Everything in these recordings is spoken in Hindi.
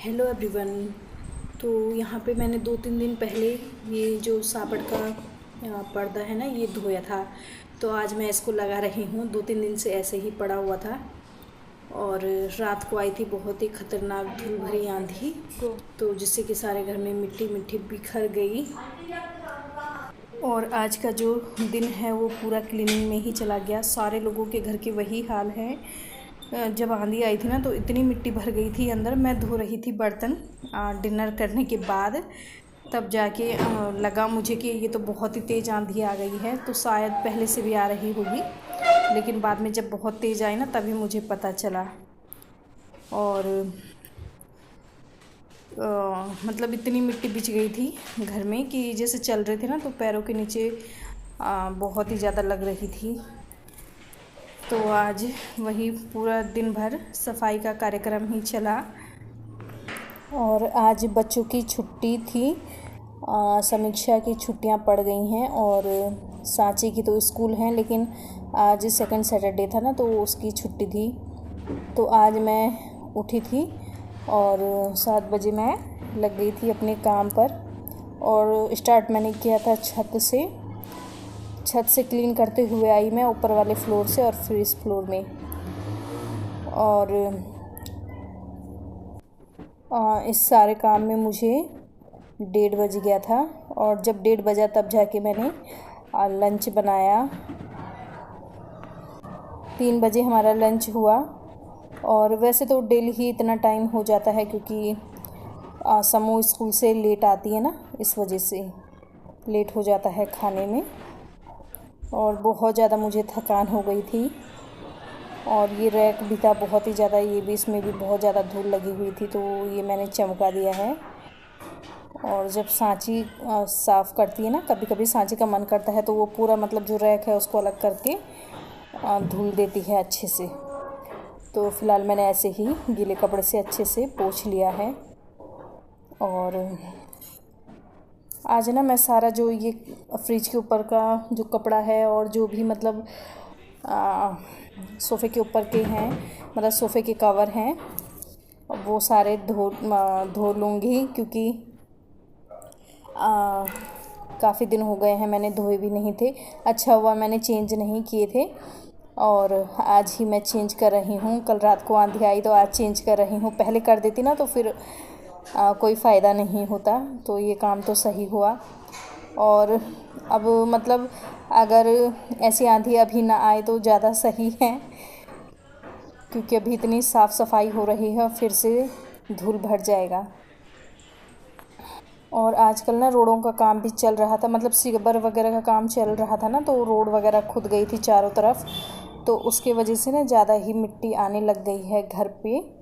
Hello everyone. तो यहाँ पे मैंने 2-3 दिन पहले ये जो सापड़ का पर्दा है ना, ये धोया था। तो आज मैं इसको लगा रही हूँ। 2-3 दिन से ऐसे ही पड़ा हुआ था और रात को आई थी बहुत ही ख़तरनाक धूल भरी आंधी, तो जिससे कि सारे घर में मिट्टी मिट्टी बिखर गई। और आज का जो दिन है वो पूरा क्लीनिंग में ही चला गया। सारे लोगों के घर के वही हाल है। जब आंधी आई थी ना तो इतनी मिट्टी भर गई थी अंदर। मैं धो रही थी बर्तन डिनर करने के बाद, तब जाके लगा मुझे कि ये तो बहुत ही तेज़ आंधी आ गई है, तो शायद पहले से भी आ रही होगी। लेकिन बाद में जब बहुत तेज़ आई ना तभी मुझे पता चला। और मतलब इतनी मिट्टी बिछ गई थी घर में कि जैसे चल रहे थे ना तो पैरों के नीचे बहुत ही ज़्यादा लग रही थी। तो आज वही पूरा दिन भर सफाई का कार्यक्रम ही चला। और आज बच्चों की छुट्टी थी, समीक्षा की छुट्टियां पड़ गई हैं और सांची की तो स्कूल हैं, लेकिन आज सेकंड सैटरडे था ना तो उसकी छुट्टी थी। तो आज मैं उठी थी और 7 बजे मैं लग गई थी अपने काम पर। और स्टार्ट मैंने किया था छत से क्लीन करते हुए आई मैं ऊपर वाले फ्लोर से और फिर इस फ्लोर में। और इस सारे काम में मुझे 1:30 बज गया था। और जब 1:30 बजा तब जाके मैंने लंच बनाया। 3 बजे हमारा लंच हुआ। और वैसे तो डेली ही इतना टाइम हो जाता है क्योंकि समूह स्कूल से लेट आती है ना, इस वजह से लेट हो जाता है खाने में। और बहुत ज़्यादा मुझे थकान हो गई थी। और ये रैक भी था बहुत ही ज़्यादा, ये भी इसमें भी बहुत ज़्यादा धूल लगी हुई थी, तो ये मैंने चमका दिया है। और जब सांची साफ़ करती है ना, कभी कभी सांची का मन करता है तो वो पूरा मतलब जो रैक है उसको अलग करके धुल देती है अच्छे से। तो फ़िलहाल मैंने ऐसे ही गीले कपड़े से अच्छे से पोंछ लिया है। और आज ना मैं सारा जो ये फ्रिज के ऊपर का जो कपड़ा है और जो भी मतलब सोफ़े के ऊपर के हैं, मतलब सोफ़े के कवर हैं, वो सारे धो लूँगी क्योंकि काफ़ी दिन हो गए हैं मैंने धोए भी नहीं थे। अच्छा हुआ मैंने चेंज नहीं किए थे और आज ही मैं चेंज कर रही हूँ। कल रात को आंधी आई तो आज चेंज कर रही हूँ। पहले कर देती ना तो फिर कोई फ़ायदा नहीं होता, तो ये काम तो सही हुआ। और अब मतलब अगर ऐसी आंधी अभी ना आए तो ज़्यादा सही है, क्योंकि अभी इतनी साफ़ सफाई हो रही है और फिर से धूल भर जाएगा। और आजकल ना रोडों का काम भी चल रहा था, मतलब सिल्वर वगैरह का काम चल रहा था ना, तो रोड वगैरह खुद गई थी चारों तरफ, तो उसके वजह से ना ज़्यादा ही मिट्टी आने लग गई है घर पे।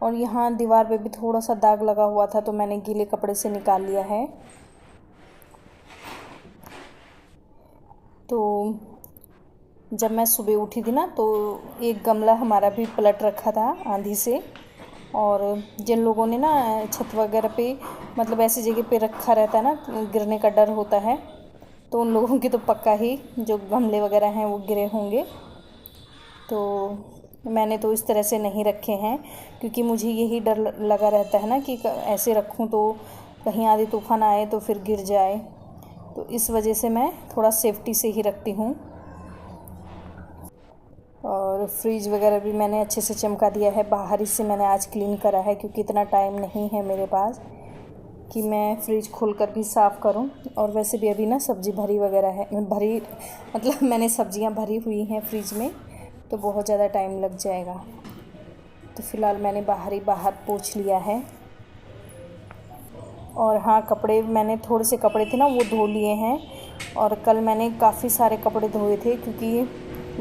और यहाँ दीवार पे भी थोड़ा सा दाग लगा हुआ था तो मैंने गीले कपड़े से निकाल लिया है। तो जब मैं सुबह उठी थी ना तो एक गमला हमारा भी पलट रखा था आंधी से। और जिन लोगों ने ना छत वगैरह पे मतलब ऐसी जगह पे रखा रहता है ना, गिरने का डर होता है, तो उन लोगों की तो पक्का ही जो गमले वगैरह हैं वो गिरे होंगे। तो मैंने तो इस तरह से नहीं रखे हैं क्योंकि मुझे यही डर लगा रहता है ना कि ऐसे रखूं तो कहीं आंधी तूफान आए तो फिर गिर जाए, तो इस वजह से मैं थोड़ा सेफ्टी से ही रखती हूँ। और फ्रिज वगैरह भी मैंने अच्छे से चमका दिया है, बाहर ही से मैंने आज क्लीन करा है क्योंकि इतना टाइम नहीं है मेरे पास कि मैं फ्रिज खोलकर भी साफ़ करूं। और वैसे भी अभी ना सब्ज़ी भरी वगैरह है, भरी मतलब मैंने सब्ज़ियां भरी हुई हैं फ्रिज में, तो बहुत ज़्यादा टाइम लग जाएगा। तो फ़िलहाल मैंने बाहर पोंछ लिया है। और हाँ, कपड़े मैंने थोड़े से कपड़े थे ना वो धो लिए हैं। और कल मैंने काफ़ी सारे कपड़े धोए थे क्योंकि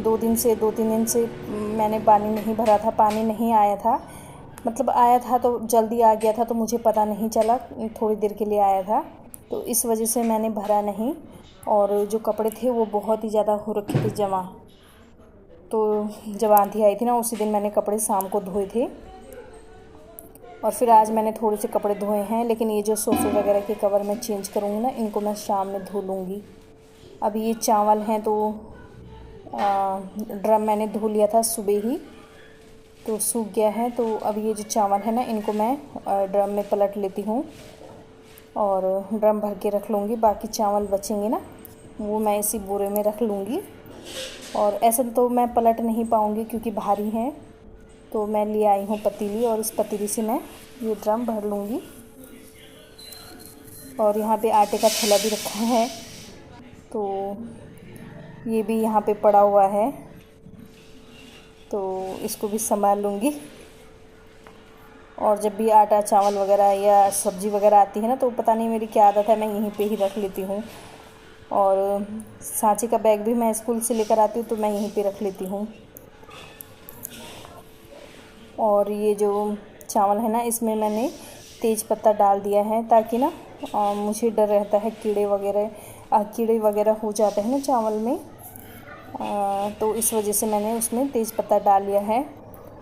2-3 दिन से मैंने पानी नहीं भरा था, पानी नहीं आया था, मतलब आया था तो जल्दी आ गया था तो मुझे पता नहीं चला, थोड़ी देर के लिए आया था, तो इस वजह से मैंने भरा नहीं। और जो कपड़े थे वो बहुत ही ज़्यादा हो रखे थे जमा, तो जब आंधी आई थी ना उसी दिन मैंने कपड़े शाम को धोए थे। और फिर आज मैंने थोड़े से कपड़े धोए हैं, लेकिन ये जो सोफ़े वगैरह के कवर मैं चेंज करूँगी ना, इनको मैं शाम में धो लूँगी। अभी ये चावल हैं तो ड्रम मैंने धो लिया था सुबह ही, तो सूख गया है। तो अब ये जो चावल है ना, इनको मैं ड्रम में पलट लेती हूँ और ड्रम भर के रख लूँगी। बाकी चावल बचेंगे ना, वो मैं इसी बोरे में रख लूँगी। और ऐसे तो मैं पलट नहीं पाऊँगी क्योंकि भारी हैं, तो मैं ले आई हूँ पतीली और इस पतीली से मैं ये ड्रम भर लूँगी। और यहाँ पे आटे का थैला भी रखा है, तो ये भी यहाँ पे पड़ा हुआ है, तो इसको भी संभाल लूँगी। और जब भी आटा चावल वगैरह या सब्ज़ी वगैरह आती है ना, तो पता नहीं मेरी क्या आदत है, मैं यहीं पे ही रख लेती हूँ। और सांची का बैग भी मैं स्कूल से लेकर आती हूँ, तो मैं यहीं पे रख लेती हूँ। और ये जो चावल है ना, इसमें मैंने तेज पत्ता डाल दिया है, ताकि ना मुझे डर रहता है कीड़े वगैरह हो जाते हैं ना चावल में, तो इस वजह से मैंने उसमें तेज पत्ता डाल लिया है।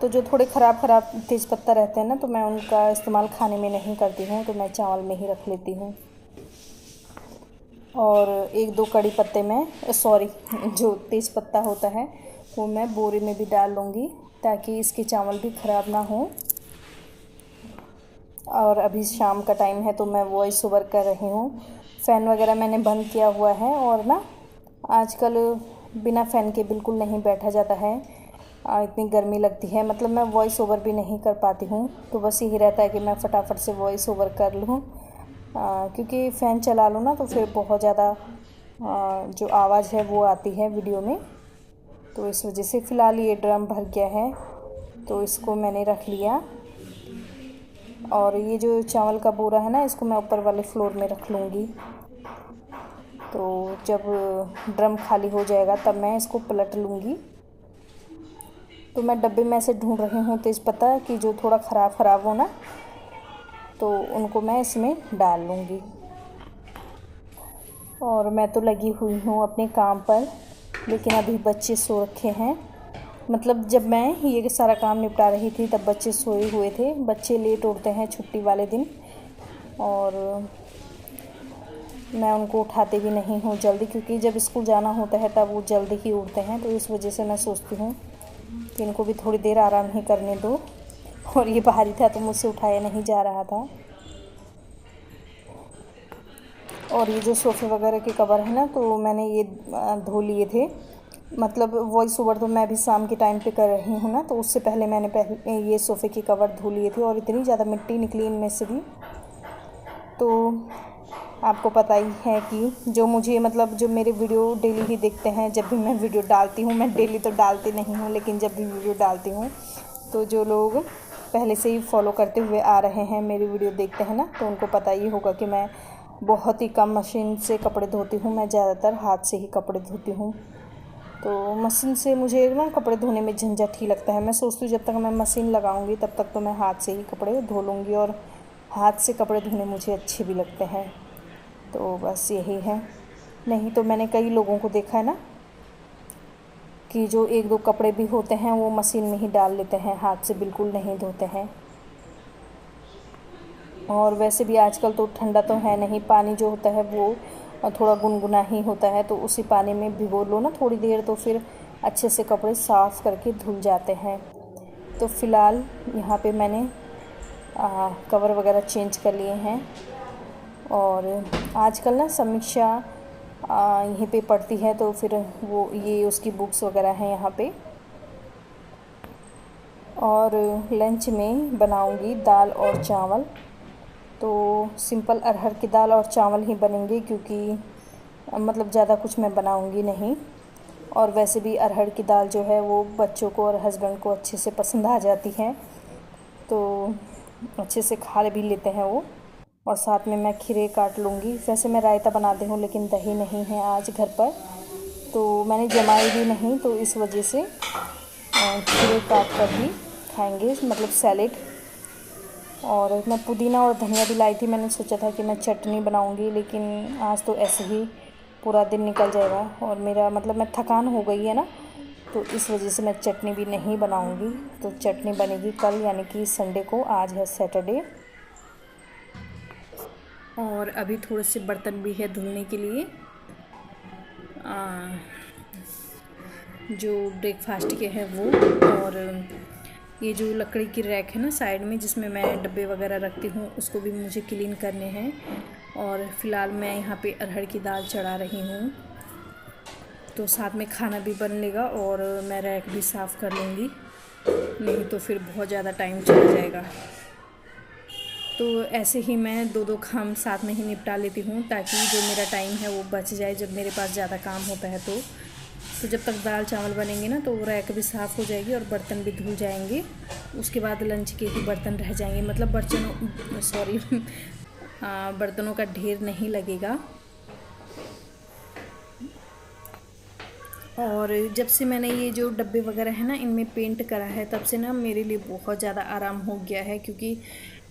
तो जो थोड़े ख़राब तेज पत्ता रहते हैं ना, तो मैं उनका इस्तेमाल खाने में नहीं करती हूँ, तो मैं चावल में ही रख लेती हूँ। और 1-2 कड़ी पत्ते में जो तेज़ पत्ता होता है वो मैं बोरे में भी डाल लूँगी, ताकि इसके चावल भी ख़राब ना हो। और अभी शाम का टाइम है, तो मैं वॉइस ओवर कर रही हूँ। फ़ैन वगैरह मैंने बंद किया हुआ है, और ना आजकल बिना फ़ैन के बिल्कुल नहीं बैठा जाता है, इतनी गर्मी लगती है। मतलब मैं वॉइस ओवर भी नहीं कर पाती हूँ, तो बस यही रहता है कि मैं फटाफट से वॉइस ओवर कर लूँ, क्योंकि फ़ैन चला लूँ ना, तो फिर बहुत ज़्यादा जो आवाज़ है वो आती है वीडियो में। तो इस वजह से फ़िलहाल ये ड्रम भर गया है, तो इसको मैंने रख लिया। और ये जो चावल का बोरा है ना, इसको मैं ऊपर वाले फ्लोर में रख लूँगी। तो जब ड्रम खाली हो जाएगा तब मैं इसको पलट लूँगी। तो मैं डब्बे में ऐसे ढूंढ रही हूँ तेज़पत्ता कि जो थोड़ा ख़राब हो ना, तो उनको मैं इसमें डाल लूँगी। और मैं तो लगी हुई हूँ अपने काम पर, लेकिन अभी बच्चे सो रखे हैं। मतलब जब मैं ये सारा काम निपटा रही थी तब बच्चे सोए हुए थे। बच्चे लेट उठते हैं छुट्टी वाले दिन, और मैं उनको उठाते भी नहीं हूँ जल्दी, क्योंकि जब स्कूल जाना होता है तब वो जल्दी ही उठते हैं। तो इस वजह से मैं सोचती हूँ कि इनको भी थोड़ी देर आराम ही करने दो। और ये भारी था तो मुझसे उठाया नहीं जा रहा था। और ये जो सोफ़े वगैरह के कवर है ना, तो मैंने ये धो लिए थे। मतलब वॉइस ओवर तो मैं भी शाम के टाइम पे कर रही हूँ ना, तो उससे पहले मैंने ये सोफ़े के कवर धो लिए थे, और इतनी ज़्यादा मिट्टी निकली इनमें से भी। तो आपको पता ही है कि जो मेरे वीडियो डेली ही देखते हैं, जब भी मैं वीडियो डालती हूँ, मैं डेली तो डालती नहीं हूँ, लेकिन जब भी वीडियो डालती हूँ, तो जो लोग पहले से ही फॉलो करते हुए आ रहे हैं, मेरी वीडियो देखते हैं ना, तो उनको पता ही होगा कि मैं बहुत ही कम मशीन से कपड़े धोती हूँ। मैं ज़्यादातर हाथ से ही कपड़े धोती हूँ। तो मशीन से मुझे ना कपड़े धोने में झंझट ही लगता है। मैं सोचती हूँ जब तक मैं मशीन लगाऊंगी तब तक तो मैं हाथ से ही कपड़े धो लूँगी, और हाथ से कपड़े धोने मुझे अच्छे भी लगते हैं। तो बस यही है। नहीं तो मैंने कई लोगों को देखा है ना कि जो 1-2 कपड़े भी होते हैं वो मशीन में ही डाल लेते हैं, हाथ से बिल्कुल नहीं धोते हैं। और वैसे भी आजकल तो ठंडा तो है नहीं, पानी जो होता है वो थोड़ा गुनगुना ही होता है, तो उसी पानी में भिगो लो ना थोड़ी देर, तो फिर अच्छे से कपड़े साफ़ करके धुल जाते हैं। तो फ़िलहाल यहाँ पे मैंने कवर वगैरह चेंज कर लिए हैं। और आजकल ना समीक्षा यहीं पे पढ़ती है, तो फिर वो ये उसकी बुक्स वगैरह हैं यहाँ पे। और लंच में बनाऊँगी दाल और चावल। तो सिंपल अरहर की दाल और चावल ही बनेंगे, क्योंकि मतलब ज़्यादा कुछ मैं बनाऊंगी नहीं। और वैसे भी अरहर की दाल जो है वो बच्चों को और हस्बैंड को अच्छे से पसंद आ जाती है, तो अच्छे से खा भी लेते हैं वो। और साथ में मैं खीरे काट लूँगी। वैसे मैं रायता बनाती हूँ, लेकिन दही नहीं है आज घर पर, तो मैंने जमाई भी नहीं, तो इस वजह से खीरे काट कर ही खाएँगे, मतलब सैलेड। और मैं पुदीना और धनिया भी लाई थी। मैंने सोचा था कि मैं चटनी बनाऊंगी, लेकिन आज तो ऐसे ही पूरा दिन निकल जाएगा, और मेरा मैं थकान हो गई है ना, तो इस वजह से मैं चटनी भी नहीं बनाऊंगी। तो चटनी बनेगी कल, यानी कि संडे को। आज है सैटरडे। और अभी थोड़े से बर्तन भी है धुलने के लिए, जो ब्रेकफास्ट के हैं वो। और ये जो लकड़ी की रैक है ना साइड में, जिसमें मैं डब्बे वगैरह रखती हूँ, उसको भी मुझे क्लीन करने हैं। और फ़िलहाल मैं यहाँ पे अरहर की दाल चढ़ा रही हूँ, तो साथ में खाना भी बन लेगा और मैं रैक भी साफ़ कर लूँगी, नहीं तो फिर बहुत ज़्यादा टाइम चला जाएगा। तो ऐसे ही मैं दो दो काम साथ में ही निपटा लेती हूँ, ताकि जो मेरा टाइम है वो बच जाए जब मेरे पास ज़्यादा काम होता है। तो जब तक दाल चावल बनेंगे ना, तो रैक भी साफ़ हो जाएगी और बर्तन भी धुल जाएंगे। उसके बाद लंच के ही बर्तन रह जाएंगे, मतलब बर्तनों का ढेर नहीं लगेगा। और जब से मैंने ये जो डब्बे वगैरह है ना, इनमें पेंट करा है, तब से ना मेरे लिए बहुत ज़्यादा आराम हो गया है, क्योंकि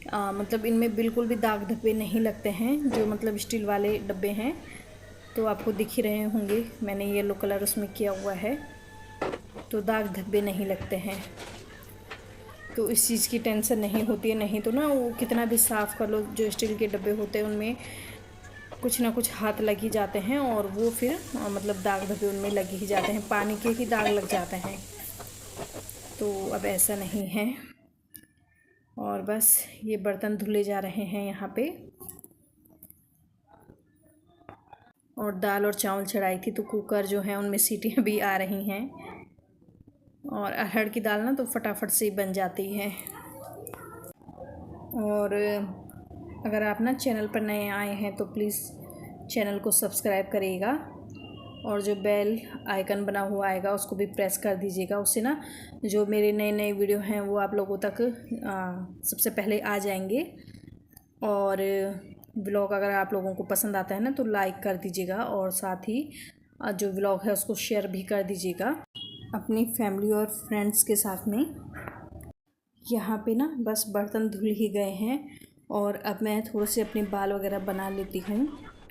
मतलब इनमें बिल्कुल भी दाग धब्बे नहीं लगते हैं, जो मतलब स्टील वाले डब्बे हैं। तो आपको दिख ही रहे होंगे, मैंने येलो कलर उसमें किया हुआ है, तो दाग धब्बे नहीं लगते हैं। तो इस चीज़ की टेंशन नहीं होती है, नहीं तो ना वो कितना भी साफ़ कर लो, जो स्टील के डब्बे होते हैं उनमें कुछ ना कुछ हाथ लग ही जाते हैं, और वो फिर मतलब दाग धब्बे उनमें लग ही जाते हैं, पानी के ही दाग लग जाते हैं। तो अब ऐसा नहीं है। और बस ये बर्तन धुले जा रहे हैं यहाँ पे। और दाल और चावल चढ़ाई थी, तो कुकर जो है उनमें सीटियाँ भी आ रही हैं। और अरहर की दाल ना तो फटाफट से ही बन जाती है। और अगर आप ना चैनल पर नए आए हैं तो प्लीज़ चैनल को सब्सक्राइब करिएगा, और जो बेल आइकन बना हुआ आएगा उसको भी प्रेस कर दीजिएगा। उससे ना जो मेरे नए नए वीडियो हैं वो आप लोगों तक सबसे पहले आ जाएंगे। और व्लॉग अगर आप लोगों को पसंद आता है ना, तो लाइक कर दीजिएगा, और साथ ही जो व्लॉग है उसको शेयर भी कर दीजिएगा अपनी फैमिली और फ्रेंड्स के साथ में। यहाँ पे ना बस बर्तन धुल ही गए हैं, और अब मैं थोड़े से अपने बाल वगैरह बना लेती हूँ।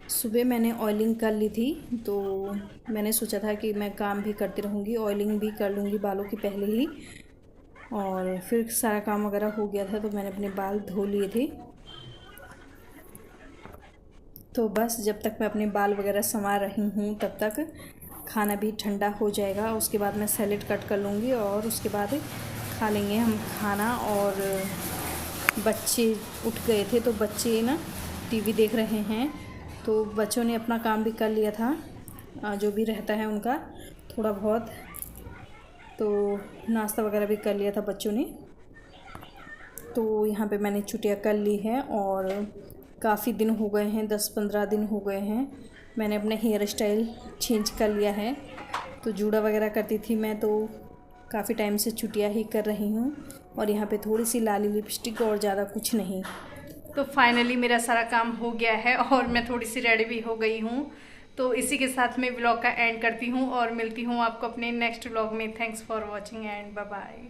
सुबह मैंने ऑयलिंग कर ली थी, तो मैंने सोचा था कि मैं काम भी करती रहूँगी, ऑयलिंग भी कर लूँगी बालों की पहले ही। और फिर सारा काम वगैरह हो गया था, तो मैंने अपने बाल धो लिए थे। तो बस जब तक मैं अपने बाल वगैरह संवार रही हूँ, तब तक खाना भी ठंडा हो जाएगा। उसके बाद मैं सैलेड कट कर लूँगी, और उसके बाद खा लेंगे हम खाना। और बच्चे उठ गए थे, तो बच्चे ना टीवी देख रहे हैं, तो बच्चों ने अपना काम भी कर लिया था, जो भी रहता है उनका थोड़ा बहुत। तो नाश्ता वगैरह भी कर लिया था बच्चों ने। तो यहाँ पे मैंने छुट्टियाँ कर ली हैं, और काफ़ी दिन हो गए हैं, 10-15 दिन हो गए हैं मैंने अपने हेयर स्टाइल चेंज कर लिया है। तो जूड़ा वगैरह करती थी मैं, तो काफ़ी टाइम से छुट्टियाँ ही कर रही हूँ। और यहाँ पे थोड़ी सी लाली लिपस्टिक, और ज़्यादा कुछ नहीं। तो फाइनली मेरा सारा काम हो गया है, और मैं थोड़ी सी रेडी भी हो गई हूँ। तो इसी के साथ मैं व्लॉग का एंड करती हूँ, और मिलती हूँ आपको अपने नेक्स्ट व्लॉग में। Thanks for watching and bye bye.